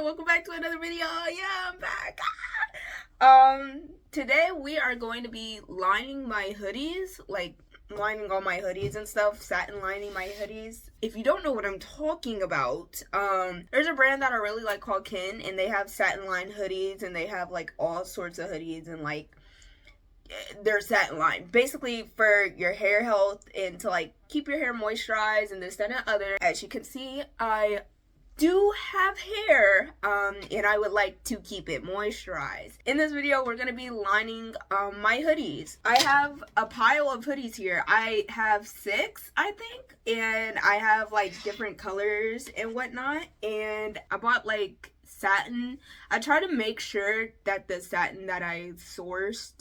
welcome back to another video. Yeah, I'm back. Today we are going to be lining my hoodies, like lining all my hoodies and stuff, satin lining my hoodies. If you don't know what I'm talking about, there's a brand that I really like called Kin, and they have satin lined hoodies, and they have like all sorts of hoodies, and like they're satin lined basically for your hair health and to like keep your hair moisturized and this, that, and other. As you can see, I do have hair, and I would like to keep it moisturized. In this video, we're gonna be lining my hoodies. I have a pile of hoodies here. I have 6, I think, and I have like different colors and whatnot, and I bought like satin. I try to make sure that the satin that I sourced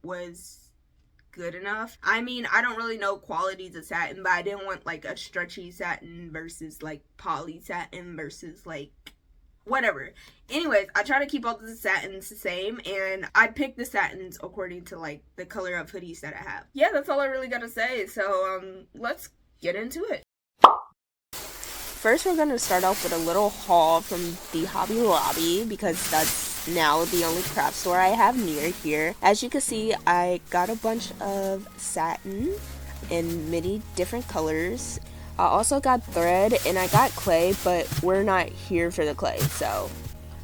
was good enough. I mean, I don't really know qualities of satin, but I didn't want like a stretchy satin versus like poly satin versus like whatever. Anyways, I try to keep all the satins the same, and I pick the satins according to like the color of hoodies that I have. Yeah, that's all I really gotta say. So let's get into it. First, we're gonna start off with a little haul from the Hobby Lobby because that's now the only craft store I have near here. As you can see, I got a bunch of satin in many different colors. I also got thread and I got clay, but we're not here for the clay, so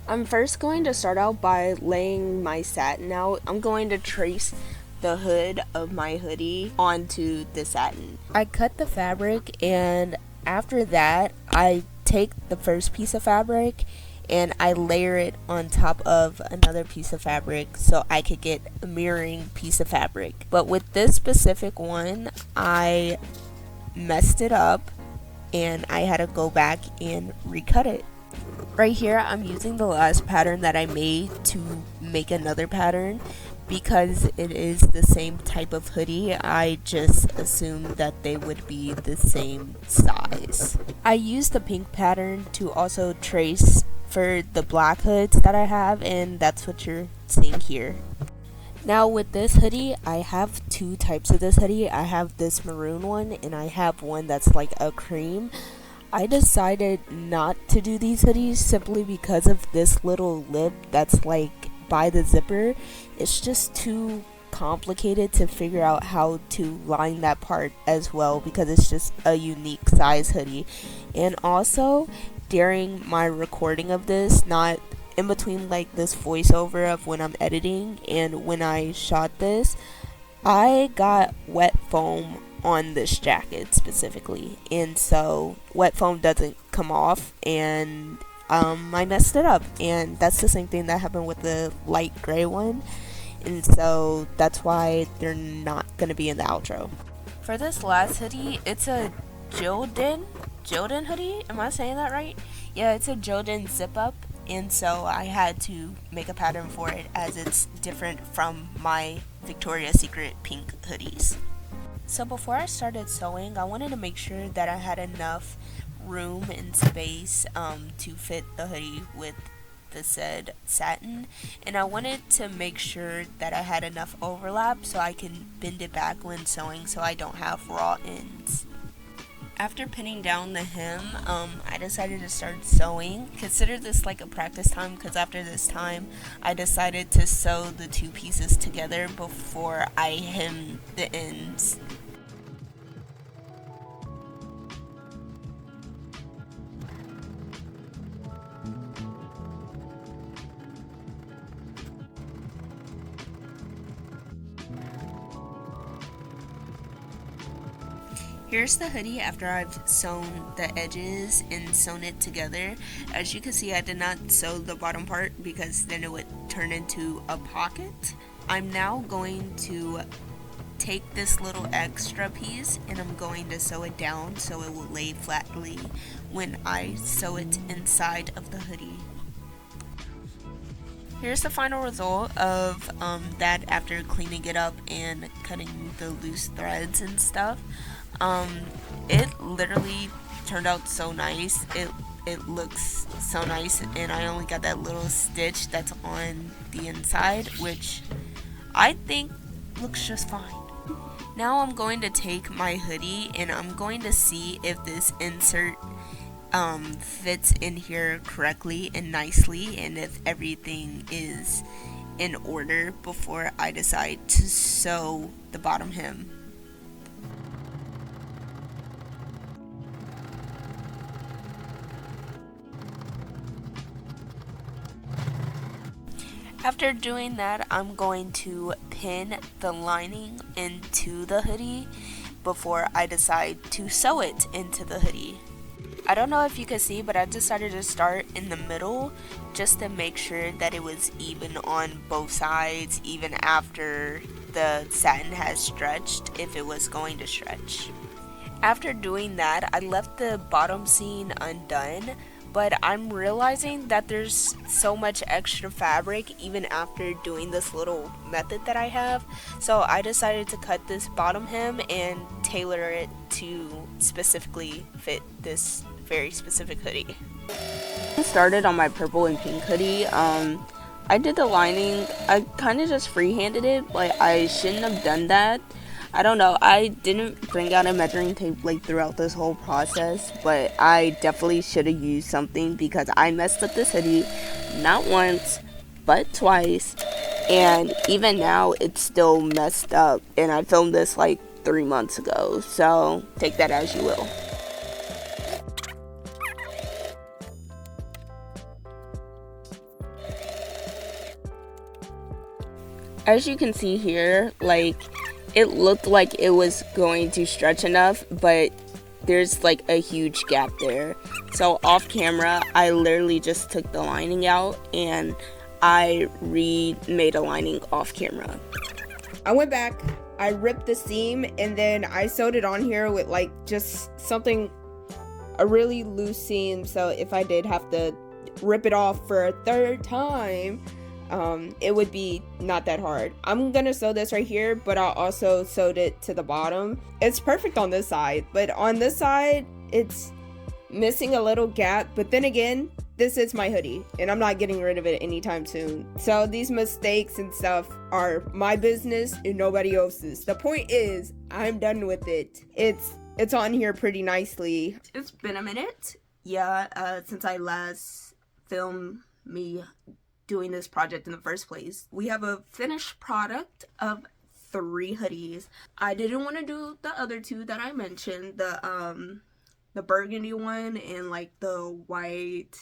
I'm first going to start out by laying my satin out. I'm going to trace the hood of my hoodie onto the satin. I cut the fabric, and after that I take the first piece of fabric and I layer it on top of another piece of fabric so I could get a mirroring piece of fabric. But with this specific one, I messed it up and I had to go back and recut it. Right here, I'm using the last pattern that I made to make another pattern. Because it is the same type of hoodie, I just assumed that they would be the same size. I used the pink pattern to also trace for the black hoods that I have, and that's what you're seeing here. Now with this hoodie, I have 2 types of this hoodie. I have this maroon one, and I have one that's like a cream. I decided not to do these hoodies simply because of this little lip that's like by the zipper. It's just too complicated to figure out how to line that part as well because it's just a unique size hoodie. And also during my recording of this, not in between like this voiceover of when I'm editing and when I shot this, I got wet foam on this jacket specifically, and so wet foam doesn't come off, and I messed it up, and that's the same thing that happened with the light gray one, and so that's why they're not gonna be in the outro. For this last hoodie, it's a Jordan hoodie. Am I saying that right? Yeah, it's a Jordan zip up, and so I had to make a pattern for it as it's different from my Victoria's Secret pink hoodies. So before I started sewing, I wanted to make sure that I had enough room and space to fit the hoodie with the said satin, and I wanted to make sure that I had enough overlap so I can bend it back when sewing so I don't have raw ends. After pinning down the hem, I decided to start sewing. Consider this like a practice time because after this time I decided to sew the 2 pieces together before I hem the ends. Here's the hoodie after I've sewn the edges and sewn it together. As you can see, I did not sew the bottom part because then it would turn into a pocket. I'm now going to take this little extra piece and I'm going to sew it down so it will lay flatly when I sew it inside of the hoodie. Here's the final result of that after cleaning it up and cutting the loose threads and stuff. It literally turned out so nice. It looks so nice, and I only got that little stitch that's on the inside, which I think looks just fine. Now I'm going to take my hoodie and I'm going to see if this insert fits in here correctly and nicely, and if everything is in order before I decide to sew the bottom hem. After doing that, I'm going to pin the lining into the hoodie before I decide to sew it into the hoodie. I don't know if you can see, but I decided to start in the middle just to make sure that it was even on both sides, even after the satin has stretched, if it was going to stretch. After doing that, I left the bottom seam undone, but I'm realizing that there's so much extra fabric even after doing this little method that I have. So I decided to cut this bottom hem and tailor it to specifically fit this very specific hoodie. I started on my purple and pink hoodie. I did the lining. I kind of just freehanded it. Like, I shouldn't have done that. I don't know. I didn't bring out a measuring tape like throughout this whole process, but I definitely should have used something because I messed up this hoodie not once, but twice. And even now, it's still messed up. And I filmed this like 3 months ago. So take that as you will. As you can see here, like, it looked like it was going to stretch enough, but there's like a huge gap there. So off camera, I literally just took the lining out and I remade a lining off camera. I went back, I ripped the seam, and then I sewed it on here with like just something, a really loose seam, so if I did have to rip it off for a third time, it would be not that hard. I'm gonna sew this right here, but I also sewed it to the bottom. It's perfect on this side, but on this side, it's missing a little gap. But then again, this is my hoodie, and I'm not getting rid of it anytime soon. So these mistakes and stuff are my business and nobody else's. The point is, I'm done with it. It's on here pretty nicely. It's been a minute, since I last filmed me doing this project in the first place. We have a finished product of 3 hoodies. I didn't want to do the other 2 that I mentioned, the burgundy one and like the white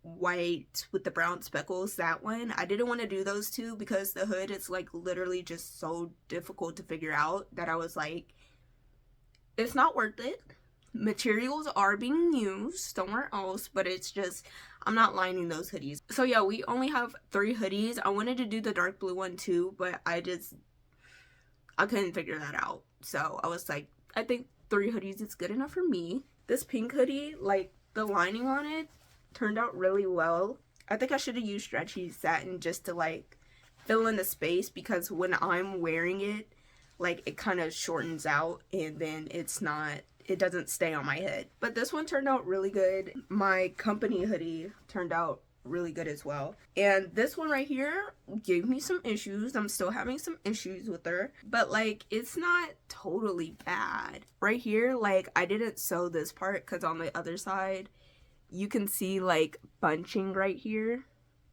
with the brown speckles, that one. I didn't want to do those 2 because the hood is like literally just so difficult to figure out that I was like, it's not worth it. Materials are being used somewhere else, but it's just, I'm not lining those hoodies. So yeah, we only have 3 hoodies. I wanted to do the dark blue one too, but I couldn't figure that out. So I was like, I think 3 hoodies is good enough for me. This pink hoodie, like the lining on it turned out really well. I think I should have used stretchy satin just to like fill in the space, because when I'm wearing it, like it kind of shortens out and then it doesn't stay on my head. But this one turned out really good. My company hoodie turned out really good as well. And this one right here gave me some issues. I'm still having some issues with her, but like it's not totally bad. Right here, like I didn't sew this part because on the other side, you can see like bunching right here.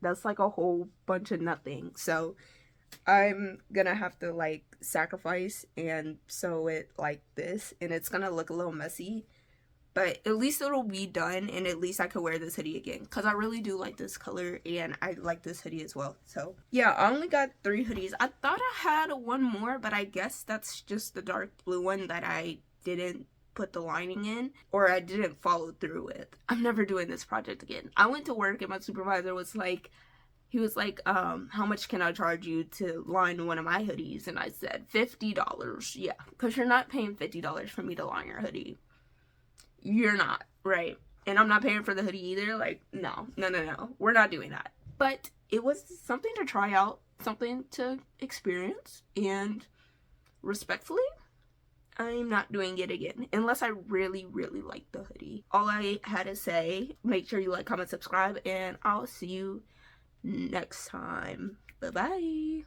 That's like a whole bunch of nothing. So I'm gonna have to like sacrifice and sew it like this, and it's gonna look a little messy, but at least it'll be done, and at least I could wear this hoodie again because I really do like this color and I like this hoodie as well. So yeah, I only got 3 hoodies. I thought I had one more, but I guess that's just the dark blue one that I didn't put the lining in, or I didn't follow through with. I'm never doing this project again. I went to work and my supervisor was like, how much can I charge you to line one of my hoodies? And I said, $50. Yeah, because you're not paying $50 for me to line your hoodie. You're not, right? And I'm not paying for the hoodie either. Like, no. We're not doing that. But it was something to try out, something to experience, and respectfully, I'm not doing it again unless I really, really like the hoodie. All I had to say, make sure you like, comment, subscribe, and I'll see you next time. Bye-bye.